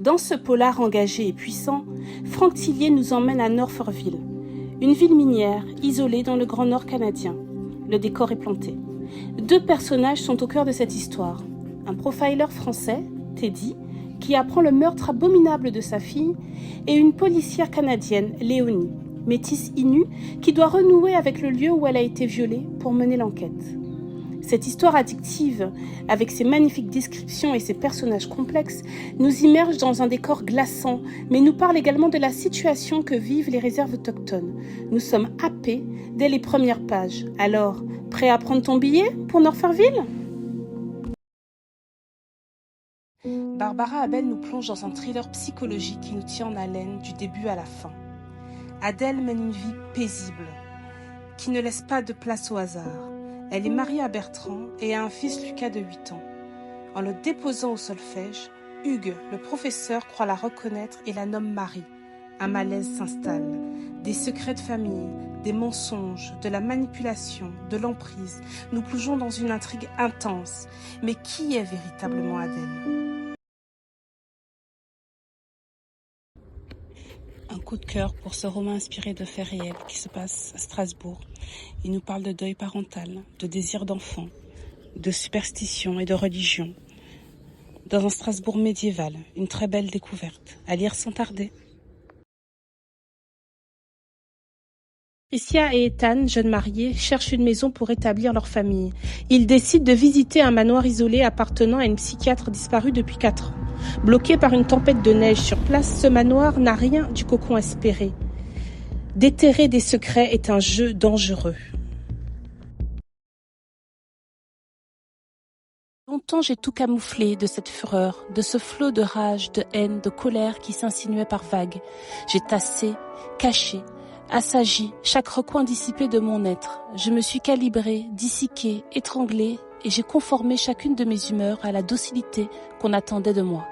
Dans ce polar engagé et puissant, Franck Tillier nous emmène à Northville, une ville minière isolée dans le Grand Nord canadien. Le décor est planté. 2 personnages sont au cœur de cette histoire. Un profiler français, Teddy, qui apprend le meurtre abominable de sa fille, et une policière canadienne, Léonie, métisse Innu, qui doit renouer avec le lieu où elle a été violée pour mener l'enquête. Cette histoire addictive, avec ses magnifiques descriptions et ses personnages complexes, nous immerge dans un décor glaçant, mais nous parle également de la situation que vivent les réserves autochtones. Nous sommes happés dès les premières pages. Alors, prêt à prendre ton billet pour Northville ? Barbara Abel nous plonge dans un thriller psychologique qui nous tient en haleine du début à la fin. Adèle mène une vie paisible, qui ne laisse pas de place au hasard. Elle est mariée à Bertrand et a un fils Lucas de 8 ans. En le déposant au solfège, Hugues, le professeur, croit la reconnaître et la nomme Marie. Un malaise s'installe. Des secrets de famille, des mensonges, de la manipulation, de l'emprise. Nous plongeons dans une intrigue intense. Mais qui est véritablement Adèle ? Un coup de cœur pour ce roman inspiré de faits réels qui se passe à Strasbourg. Il nous parle de deuil parental, de désir d'enfant, de superstition et de religion. Dans un Strasbourg médiéval, une très belle découverte. À lire sans tarder. Tricia et Ethan, jeunes mariés, cherchent une maison pour établir leur famille. Ils décident de visiter un manoir isolé appartenant à une psychiatre disparue depuis 4 ans. Bloqué par une tempête de neige sur place, ce manoir n'a rien du cocon espéré. Déterrer des secrets est un jeu dangereux. Longtemps j'ai tout camouflé de cette fureur, de ce flot de rage, de haine, de colère qui s'insinuait par vagues. J'ai tassé, caché, assagi chaque recoin dissipé de mon être. Je me suis calibré, disséqué, étranglé, et j'ai conformé chacune de mes humeurs à la docilité qu'on attendait de moi.